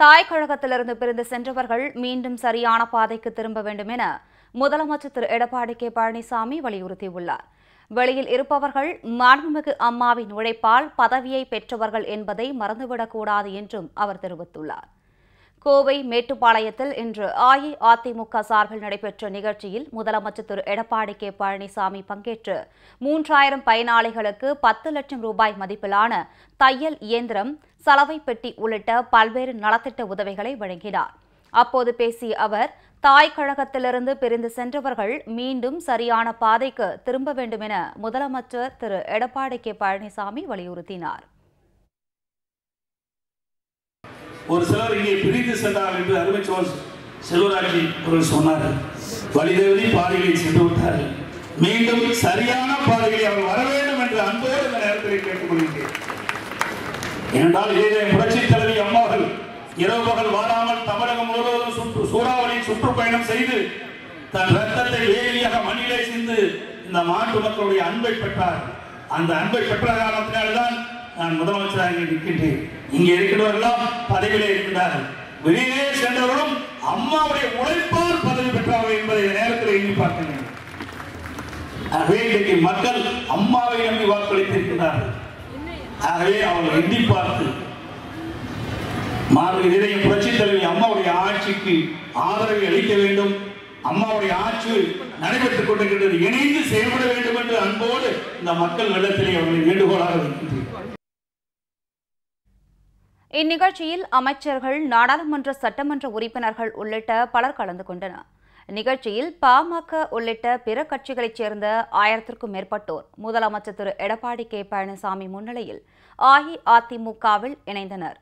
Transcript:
தாய் கழகத்திலிருந்து பிரிந்து சென்றவர்கள் மீண்டும் சரியான பாதைக்கு திரும்ப வேண்டும் என முதலமைச்சர் திரு எடப்பாடி கே பழனிசாமி வலியுறுத்தியுள்ளார். வெளியில் இருப்பவர்கள் மாண்புமிகு அம்மாவின் உழைப்பால் பதவியை பெற்றவர்கள் என்பதை மறந்துவிடக்கூடாது என்றும் அவர் தெரிவித்துள்ளார். கோவை மேட்டுப்பாளையத்தில் இன்று அஇஅதிமுக சார்பில் நடைபெற்ற நிகழ்ச்சியில் முதலமைச்சர் திரு எடப்பாடி கே பழனிசாமி பங்கேற்று 3000 பயனாளிகளுக்கு 10 லட்சம் ரூபாய் மதிப்பிலான தையல் இயந்திரம், சலவை பெட்டி உள்ளிட்ட பல்வேறு நலத்திட்ட உதவிகளை வழங்கினார். அப்போது பேசிய அவர், தாய் கழகத்திலிருந்து பிரிந்து சென்றவர்கள் மீண்டும் சரியான பாதைக்கு திரும்ப வேண்டும் என முதலமைச்சர் திரு எடப்பாடி கே பழனிசாமி வலியுறுத்தினார். ஒரு சிலர் இங்கே பிரிந்து சென்றார் என்று அருமை செல்வராஜி அவர்கள் சொன்னார்கள். வழிதேவி பாதைகளை சென்று விட்டார்கள். மீண்டும் சரியான பாதைகளை அவர் வர வேண்டும் என்று அன்போடு இந்த நேரத்தில் கேட்டுக்கொள்கிறேன். ஏனென்றால் இதே புரட்சி தலைவி அம்மாவர்கள் இரவு பகல் வாராமல் தமிழகம் முழுவதும் சூறாவளி சுற்றுப்பயணம் செய்து தன் ரத்தத்தை வேலியாக மண்ணிலே சிந்து இந்த மாட்டு மக்களுடைய அன்பை பெற்றார். அந்த அன்பை பெற்ற காரணத்தினால்தான் நான் முதலமைச்சராக இருக்கின்றேன். இங்கே இருக்கிறவர்களெல்லாம் பதவியிலே இருக்கிறார்கள். வெளியிலே சென்றவர்களும் அம்மாவுடைய உழைப்பால் பதவி பெற்றவர்கள் என்பதை நேரத்தில் எண்ணி பார்க்க வேண்டும். ஆகவே இன்றைக்கு மக்கள் அம்மாவை நம்பி வாக்களித்திருக்கிறார்கள். ஆகவே அவர்கள் எண்ணி பார்த்து இதயம் புரட்சி தலைவி அம்மாவுடைய ஆட்சிக்கு ஆதரவை அளிக்க வேண்டும். அம்மாவுடைய ஆட்சி நடைபெற்றுக் கொண்டிருக்கிறது, இணைந்து செயல்பட வேண்டும் என்று அன்போடு இந்த மக்கள் வெள்ளத்திலே அவர்களை வேண்டுகோளாக இருக்கின்றனர். இந்நிகழ்ச்சியில் அமைச்சர்கள், நாடாளுமன்ற சட்டமன்ற உறுப்பினர்கள் உள்ளிட்ட பலர் கலந்து கொண்டனர். நிகழ்ச்சியில் பாமக உள்ளிட்ட பிற கட்சிகளைச் சேர்ந்த 1000க்கும் மேற்பட்டோர் முதலமைச்சர் திரு எடப்பாடி கே பழனிசாமி முன்னிலையில் அஇஅதிமுகவில் இணைந்தனர்.